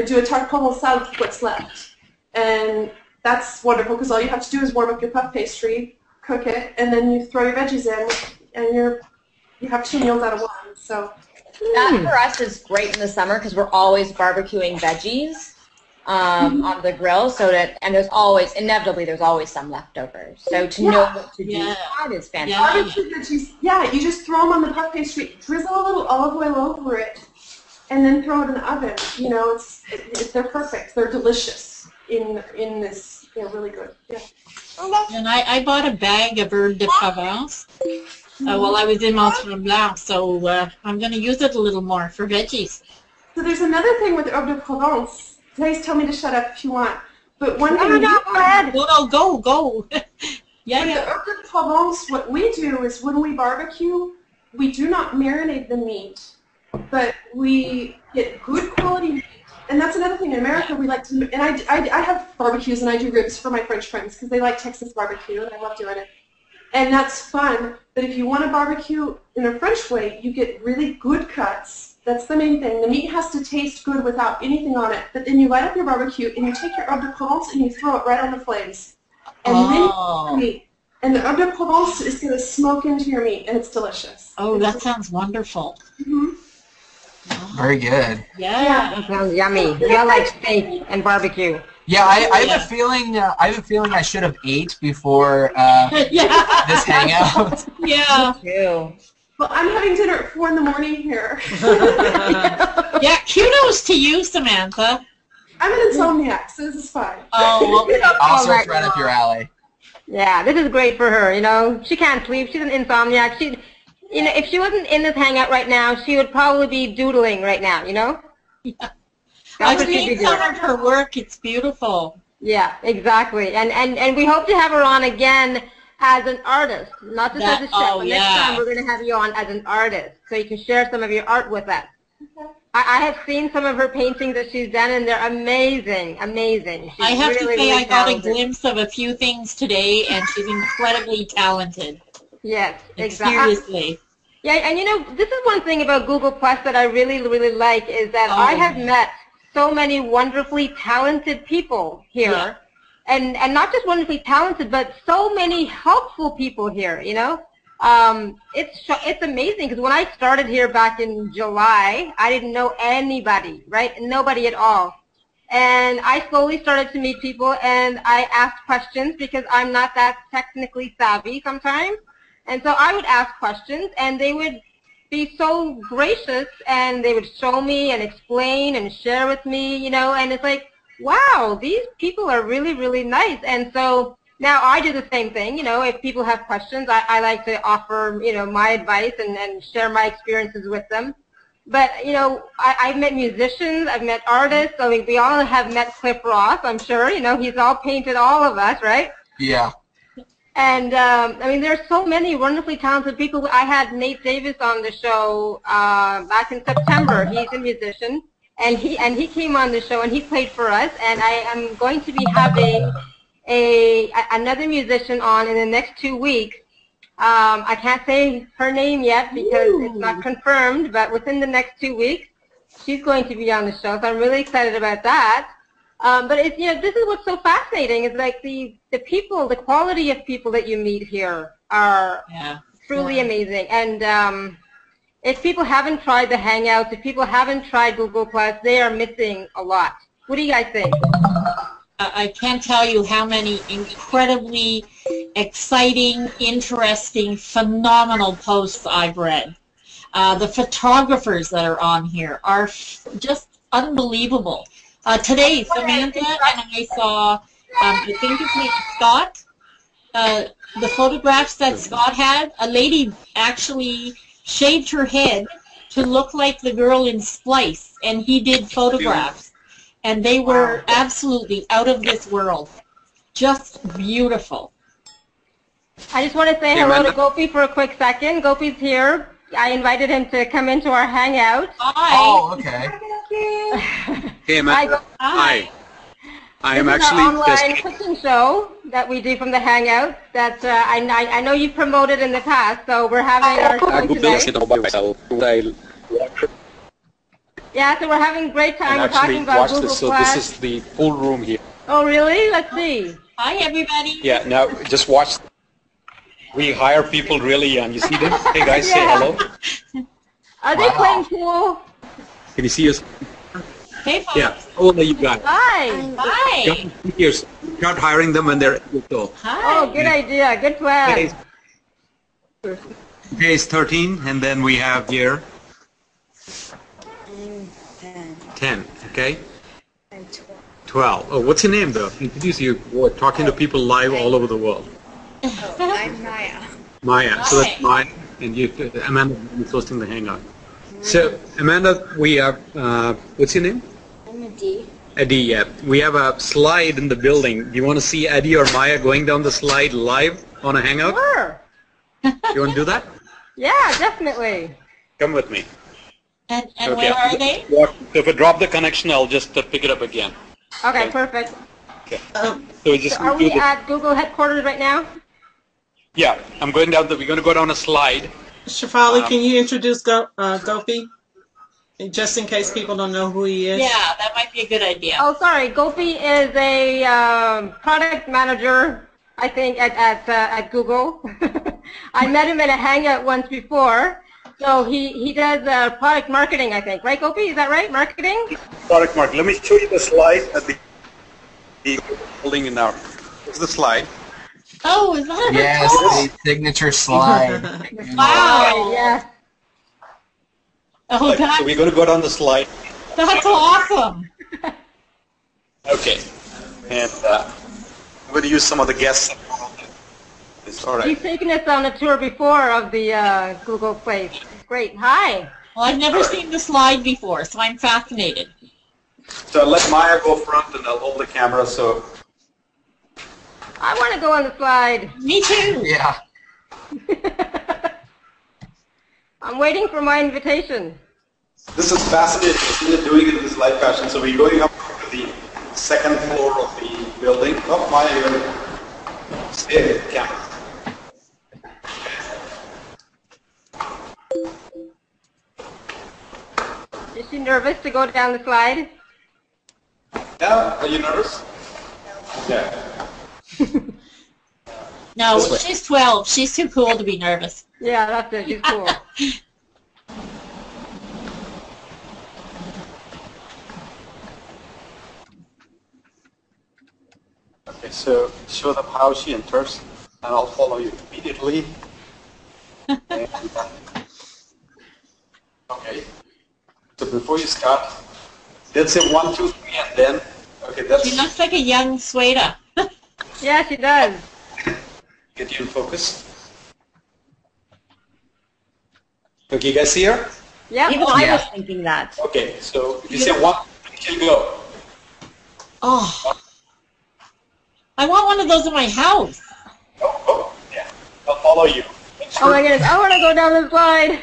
do a tarte provençale with what's left. And that's wonderful because all you have to do is warm up your puff pastry, cook it, and then you throw your veggies in, and you have 2 meals out of one. So that for us is great in the summer because we're always barbecuing veggies on the grill, and there's always some leftovers. So to know what to do that is fantastic. Yeah, you just throw them on the puff pastry, drizzle a little olive oil over it, and then throw it in the oven. You know, they're perfect. They're delicious in this. They're really good. Yeah. And I bought a bag of herbes de Provence while I was in Mont Blanc, so I'm going to use it a little more for veggies. So there's another thing with herbes de Provence. Please tell me to shut up if you want. But one thing. No, go ahead. No, go. Yeah. The herbes de Provence, what we do is when we barbecue, we do not marinate the meat, but we get good quality meat. And that's another thing in America we like to. And I have barbecues and I do ribs for my French friends because they like Texas barbecue and I love doing it. And that's fun. But if you want to barbecue in a French way, you get really good cuts. That's the main thing. The meat has to taste good without anything on it. But then you light up your barbecue and you take your herbes de Provence and you throw it right on the flames. And then you cook the meat. And the herbes de Provence is going to smoke into your meat, and it's delicious. Oh, that sounds wonderful. Very good. Yeah. That sounds yummy. I like steak and barbecue. Yeah, I have a feeling. I have a feeling I should have ate before this hangout. Yeah. Me too. Well, I'm having dinner at 4 in the morning here. Yeah, kudos to you, Samantha. I'm an insomniac, so this is fine. Oh, okay. Also, it's right up your alley. Yeah, this is great for her. You know, she can't sleep. She's an insomniac. You know, if she wasn't in this hangout right now, she would probably be doodling right now. You know. Yeah. I've seen some of her work. It's beautiful. Yeah, exactly. And we hope to have her on again as an artist, not just as a chef. But next time we're going to have you on as an artist, so you can share some of your art with us. Okay. I have seen some of her paintings that she's done, and they're amazing, amazing. I have to say I got a glimpse of a few things today, and she's incredibly talented. Yes, exactly. Seriously. Yeah, and you know, this is one thing about Google Plus that I really, really like is that I have met so many wonderfully talented people here. Yeah. And not just wonderfully talented, but so many helpful people here, you know. It's amazing because when I started here back in July, I didn't know anybody, right? Nobody at all. And I slowly started to meet people, and I asked questions because I'm not that technically savvy sometimes. And so I would ask questions, and they would be so gracious, and they would show me and explain and share with me, you know, and it's like, wow, these people are really, really nice. And so now I do the same thing, you know, if people have questions, I like to offer, you know, my advice and share my experiences with them. But, you know, I've met musicians, I've met artists. I mean, we all have met Cliff Roth, I'm sure. You know, he's all painted all of us, right? Yeah. And, I mean, there's so many wonderfully talented people. I had Nate Davis on the show back in September. He's a musician. And he came on the show, and he played for us. And I am going to be having another musician on in the next 2 weeks. I can't say her name yet because it's not confirmed, but within the next 2 weeks, she's going to be on the show. So I'm really excited about that. But it's, you know, this is what's so fascinating is like the people, the quality of people that you meet here are truly amazing. And if people haven't tried the Hangouts, if people haven't tried Google+, they are missing a lot. What do you guys think? I can't tell you how many incredibly exciting, interesting, phenomenal posts I've read. The photographers that are on here are just unbelievable. Today, Samantha and I saw, I think his name is Scott, the photographs that Scott had. A lady actually shaved her head to look like the girl in Splice, and he did photographs. And they were absolutely out of this world. Just beautiful. I just want to say hello to Gopi for a quick second. Gopi's here. I invited him to come into our Hangout. Hi. Oh, okay. Hey, Amanda. Hi. I am this actually is our online cooking show that we do from the Hangout. That I know you've promoted in the past, so we're having our show tonight. Yeah, so we're having a great time. We're talking about Google+. So this is the full room here. Oh, really? Let's see. Hi, everybody. Yeah, now just watch. We hire people really young. You see them? Hey, guys, say hello. Are they playing pool? Can you see us? Hey, folks. Yeah. How old are you guys? Hi. Hi. Years. Start hiring them when they're 8 years old. Hi. Oh, good idea. Good plan. Okay, it's 13, and then we have here 10, okay? 12. Oh, what's your name, though? Introduce you. We're talking to people live all over the world. I'm Maya. Maya. So that's Maya, and you, Amanda, is hosting the Hangout. So, Amanda, we have, what's your name? I'm Adi. Adi, yeah. We have a slide in the building. Do you want to see Adi or Maya going down the slide live on a Hangout? Sure. You want to do that? Yeah, definitely. Come with me. And where are they? So if I drop the connection, I'll just pick it up again. Okay, perfect. Okay. So are we at Google headquarters right now? Yeah, I'm going down. We're going to go down a slide. Shefali, can you introduce Gopi? Just in case people don't know who he is. Yeah, that might be a good idea. Oh, sorry. Gopi is a product manager, I think, at Google. I met him at a Hangout once before. So he does product marketing, I think. Right, Gopi? Is that right? Marketing? Product marketing. Let me show you the slide at the holding in our. Here's the slide. Oh, is that yes, the signature slide. Wow. Yeah. Oh, God. So we're going to go down the slide. That's awesome. Okay. And I'm going to use some of the guests. It's all right. He's taken us on a tour before of the Google place. Great. Hi. Well, I've never seen the slide before, so I'm fascinated. So I'll let Maya go front, and I'll hold the camera. So I want to go on the slide. Me too. Yeah. I'm waiting for my invitation. this is fascinating. We're doing it in this live fashion. So we're going up to the second floor of the building. Oh, Maya, you're stay with the camera. Is she nervous to go down the slide? Yeah, are you nervous? Yeah. No, she's 12. She's too cool to be nervous. Yeah, that's it. She's cool. Okay, so show them how she enters, and I'll follow you immediately. And, okay. So before you start, let's say 1, 2, 3, and then. Okay, that's. She looks like a young Sweta. Yeah, she does. Get you in focus. Okay, you guys see her? Yeah. Even I was thinking that. Okay, so you say one, you can go. Oh, I want one of those in my house. Oh, yeah. I'll follow you. Oh my goodness, I want to go down the slide.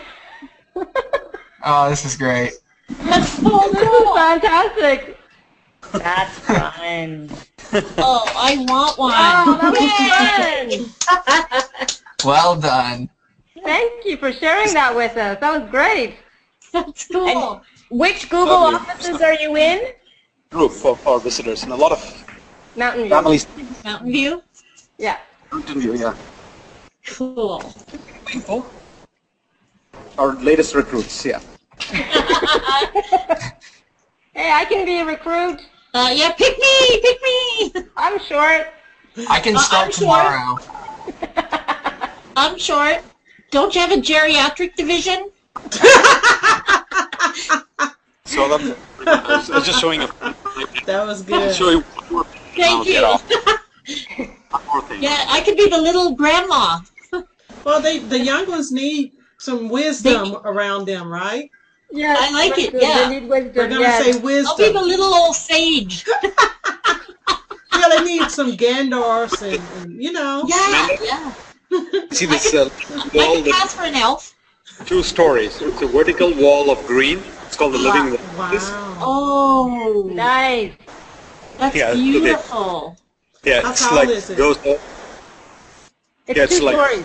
Oh, this is great. That's so This is cool. fantastic. That's fun. Oh, I want one. Oh, that was fun. Well done. Thank you for sharing that with us. That was great. That's cool. And which Google offices are you in? Group for visitors and a lot of Mountain View. families. Mountain View? Yeah. Mountain View, yeah. Cool. Our latest recruits, yeah. Hey, I can be a recruit. Yeah, pick me! I'm short. I can start I'm tomorrow. I'm short. Don't you have a geriatric division? So I was just showing up. That was good. Show you one more thing. Thank you. One more thing. Yeah, I could be the little grandma. Well, the young ones need some wisdom around them, right? Yes, I like it, wisdom. yeah. They need wisdom. We're gonna yes. say I'll be wisdom. the little old sage. Yeah, they need some Gandalfs and you know. Yeah. See this I wall could with pass for an elf. 2 stories. It's a vertical wall of green. It's called the living wall. Wow. Oh, Nice. that's Yeah, beautiful. Yeah, How it's tall like is it? goes up. It's Yeah, it's 2 like- stories.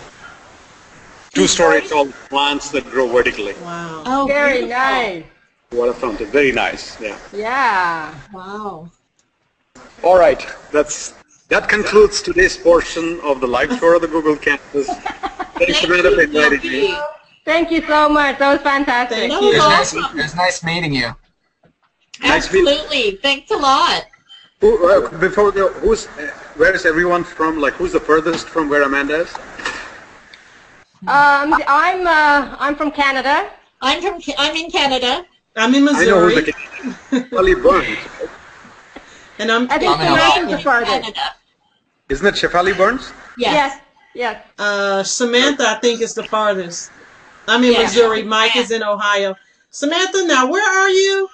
2-story tall plants that grow vertically. Wow. Oh, Very beautiful. nice. Waterfront. Very nice. Yeah. Yeah. Wow. All right. That concludes today's portion of the live tour of the Google campus. Thanks, Amanda, for inviting me. Thank you so much. That was fantastic. Thank That you. was It was awesome. nice meeting you. Nice meeting- Absolutely. Thanks a lot. Before we go, where is everyone from? Like, who's the furthest from where Amanda is? I'm from Canada. I'm in Canada. I'm in I know who's Missouri, the Shefali Burns. and I'm I think I'm in Samantha's the In farthest. Canada. Isn't it Shefali Burns? Yes. Yes. Yes. Samantha. I think is the farthest. I'm in Yeah. Missouri. Mike is in Ohio. Samantha, now where are you?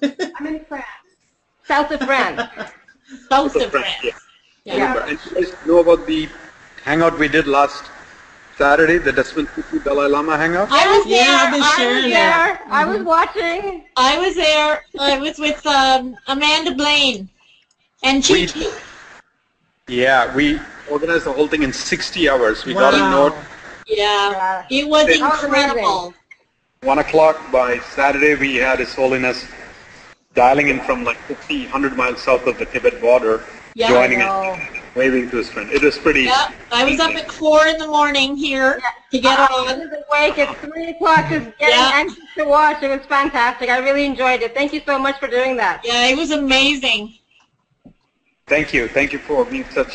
I'm in France. South of France. Both of them. Yeah. Yeah. And you guys know about the hangout we did last Saturday, the Desmond Tutu Dalai Lama hangout? I was there. Yeah, I've been I was sharing there. that. I was watching. I was there. I was with Amanda Blaine and We- Chi. Yeah, we organized the whole thing in 60 hours. We got a Wow. note Yeah, it was That was incredible. 1 o'clock by Saturday. We had His Holiness dialing in from like 50, 100 miles south of the Tibet border, Yeah, joining I know. in, waving to his friend. It was pretty. Yeah, I was up at 4 in the morning here to get I on. was awake at 3 o'clock just getting Yeah. anxious to watch. It was fantastic. I really enjoyed it. Thank you so much for doing that. Yeah, it was amazing. Thank you. Thank you for being such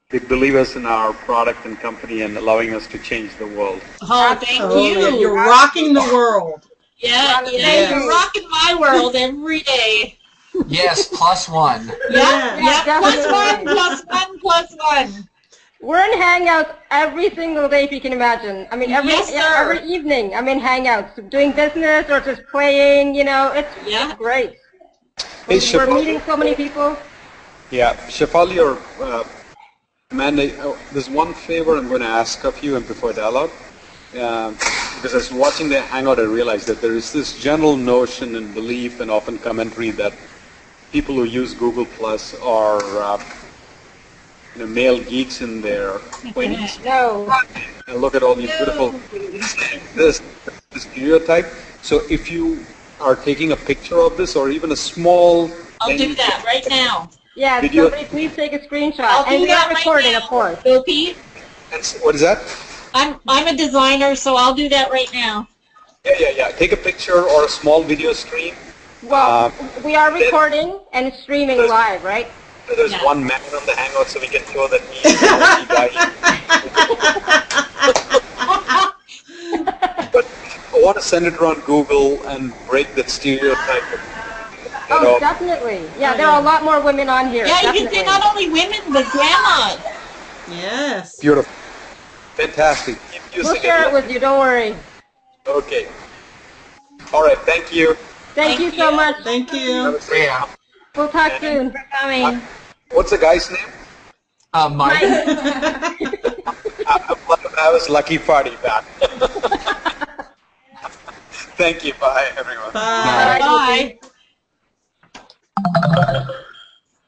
big believers in our product and company and allowing us to change the world. Oh, thank Oh, yeah, you. you're rocking the world. Yeah, Yes. you're rocking my world every day. Yes, +1. Yeah, Yeah, plus definitely. one, plus one, plus one. We're in Hangouts every single day, if you can imagine. I mean, Yes, sir. every evening I'm in Hangouts, doing business or just playing. You know, it's great. Hey, We're Shefali. meeting so many people. Yeah, Shefali or Amanda, there's one favor I'm going to ask of you and before dialogue. Because as watching the hangout, I realized that there is this general notion and belief and often commentary that people who use Google Plus are male geeks in their 20s. No. And look at all these beautiful this stereotype. So if you are taking a picture of this or even a small I'll do that right now. Yeah, Video- somebody please take a screenshot. I'll And do we that are right recording, now. of course. Dopey. What is that? I'm a designer, so I'll do that right now. Yeah. Take a picture or a small video stream. Well, we are recording and streaming live, right? So there's Yeah. one man on the hangout so we can show that he's the only guy. But I want to send it around Google and break that stereotype. Oh, definitely. Yeah, there are a lot more women on here. Yeah, you definitely. can say not only women, but grandmas. Yes. Beautiful. Fantastic. Keep We'll using share it with you, don't worry. Okay. All right, thank you. Thank you so much. Thank you. Yeah. We'll talk soon. For coming. What's the guy's name? Mike. I was lucky party back. Thank you. Bye, everyone. Bye.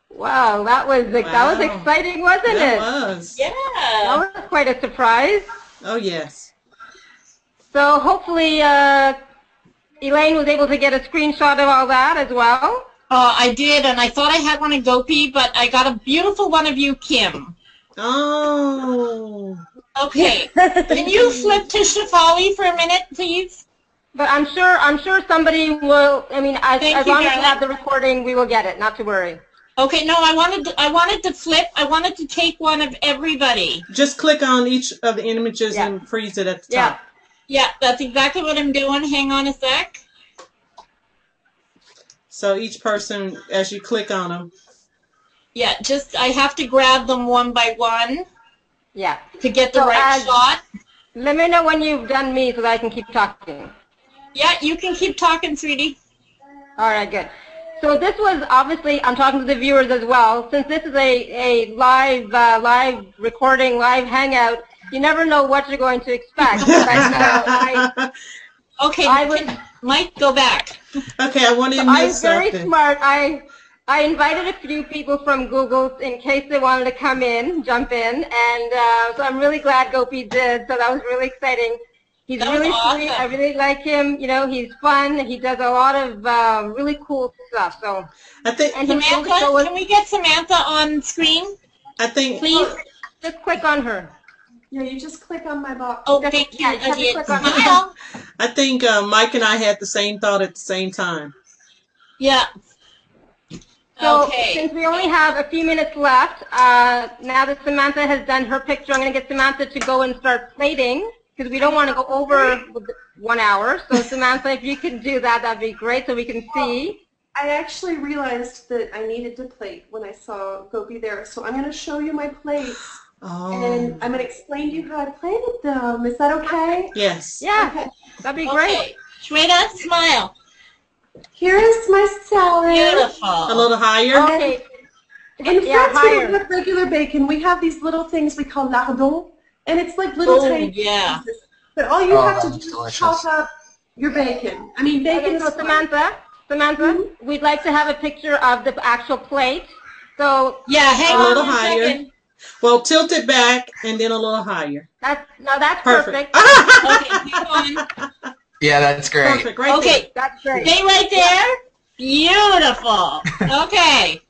Wow, that was exciting, wasn't it? That was. Yeah. That was quite a surprise. Oh, yes. So hopefully Elaine was able to get a screenshot of all that as well. I did, and I thought I had one of Gopi, but I got a beautiful one of you, Kim. Oh. Okay. Can you flip to Shefali for a minute, please? But I'm sure somebody will. I mean, as long as we have the recording, we will get it. Not to worry. Okay. No, I wanted to flip. I wanted to take one of everybody. Just click on each of the images and freeze it at the top. Yeah, that's exactly what I'm doing. Hang on a sec. So each person, as you click on them. Yeah, I have to grab them one by one. Yeah. To get the right shot. Let me know when you've done me so that I can keep talking. Yeah, you can keep talking, sweetie. All right, good. So this was obviously, I'm talking to the viewers as well, since this is a live recording, live hangout, you never know what you're going to expect. Mike, go back. Okay, I wanted to I was very smart. I invited a few people from Google in case they wanted to jump in, and so I'm really glad Gopi did, so that was really exciting. He's really sweet. I really like him. You know, he's fun. He does a lot of really cool stuff. So I think Samantha, can we get Samantha on screen? I think please. Just click on her. Yeah, you just click on my box. Oh, thank you. I think Mike and I had the same thought at the same time. Yeah. So since we only have a few minutes left, now that Samantha has done her picture, I'm going to get Samantha to go and start plating because we don't want to go over 1 hour. So Samantha, if you can do that, that'd be great so we can see. I actually realized that I needed to plate when I saw Gopi there. So I'm going to show you my plates. And I'm going to explain to you how I plated them. Is that okay? Yes. Yeah, okay. That'd be great. Shweta, smile. Here is my salad. Beautiful. A little higher. Okay. In France, we don't have regular bacon. We have these little things we call lardons, and it's like little tiny pieces. But all you have to do is chop up your bacon. I mean, bacon is Samantha, we'd like to have a picture of the actual plate. So hang a on little a higher. second. Well, tilt it back and then a little higher. That's perfect. Okay, hang on. Yeah, that's great. Perfect, right there. That's great. Stay right there. Beautiful. Okay.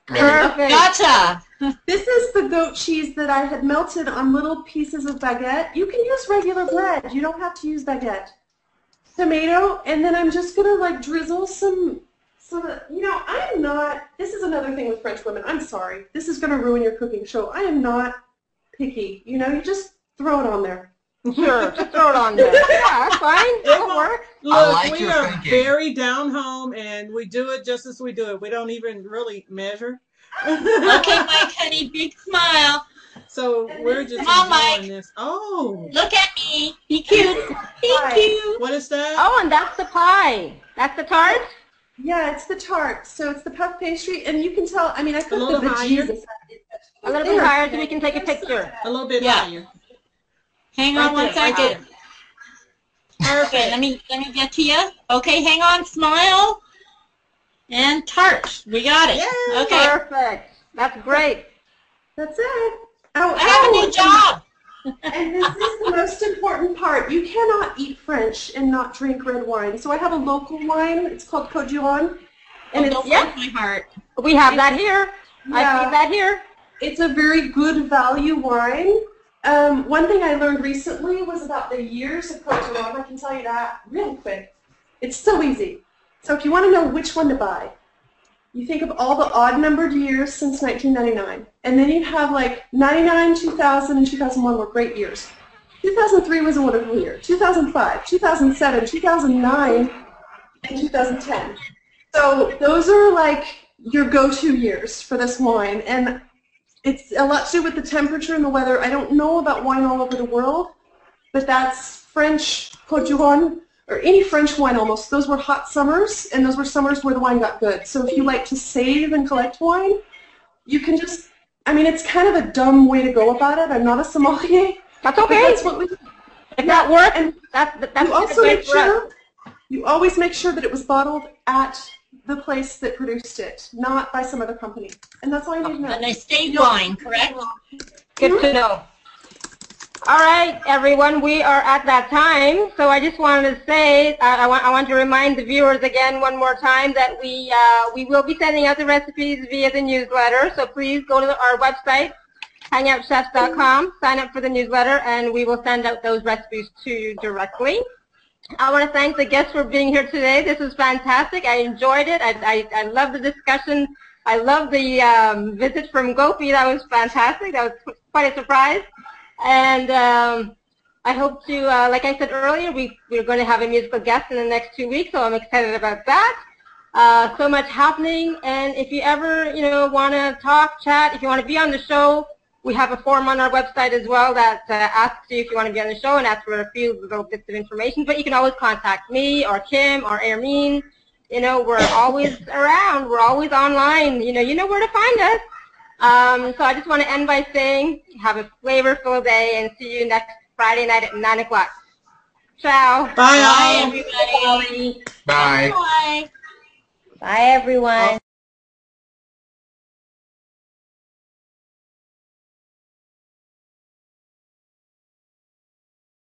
Perfect. Gotcha. This is the goat cheese that I had melted on little pieces of baguette. You can use regular bread. You don't have to use baguette. Tomato, and then I'm just gonna like drizzle some. You know, I'm not. This is another thing with French women. I'm sorry. This is gonna ruin your cooking show. I am not picky. You know, you just throw it on there. Sure, just throw it on there. Yeah, that's fine. It'll work. Look, we are very down home, and we do it just as we do it. We don't even really measure. Okay, Mike, honey, big smile. So we're just enjoying this. Oh, look at me. Be cute. Thank you. What is that? Oh, and that's the pie. That's the tart? Yeah, it's the tart. So it's the puff pastry, and you can tell. I mean, I cooked the bejesus. A little bit higher so we can take a picture. A little bit higher. Hang on one second. Perfect. Let me get to you. Okay, hang on. Smile. And tart. We got it. Yay, okay. Perfect. That's great. That's it. I have a new job. And this is the most important part. You cannot eat French and not drink red wine. So I have a local wine. It's called Côte d'Ivoire. And it's my heart. We have that here. I see that here. It's a very good value wine. One thing I learned recently was about the years of Côte d'Ivoire. I can tell you that real quick. It's so easy. So if you want to know which one to buy, you think of all the odd-numbered years since 1999. And then you have like 99, 2000, and 2001 were great years. 2003 was a wonderful year. 2005, 2007, 2009, and 2010. So those are like your go-to years for this wine. And it's a lot to do with the temperature and the weather. I don't know about wine all over the world, but that's French Côte d'Ivoire. or any French wine almost, those were hot summers, and those were summers where the wine got good. So if you like to save and collect wine, you can just, I mean, it's kind of a dumb way to go about it. I'm not a sommelier. That's okay. That's what we, if that works, and that's you also make sure, you always make sure that it was bottled at the place that produced it, not by some other company. And that's all you need to know. An estate wine, correct? Good to know. All right, everyone, we are at that time. So I just wanted to say, I want to remind the viewers again one more time that we will be sending out the recipes via the newsletter. So please go to our website, hangoutchefs.com, sign up for the newsletter, and we will send out those recipes to you directly. I want to thank the guests for being here today. This was fantastic. I enjoyed it. I love the discussion. I love the visit from Gopi. That was fantastic. That was quite a surprise. And I hope to, like I said earlier, we're going to have a musical guest in the next 2 weeks, so I'm excited about that. So much happening. And if you ever, want to talk, chat, if you want to be on the show, we have a form on our website as well that asks you if you want to be on the show and asks for a few little bits of information. But you can always contact me or Kim or Ermine. We're always around. We're always online. You know where to find us. So I just want to end by saying have a flavorful day and see you next Friday night at 9 o'clock. Ciao. Bye, everybody. Bye. Bye. Bye, everyone.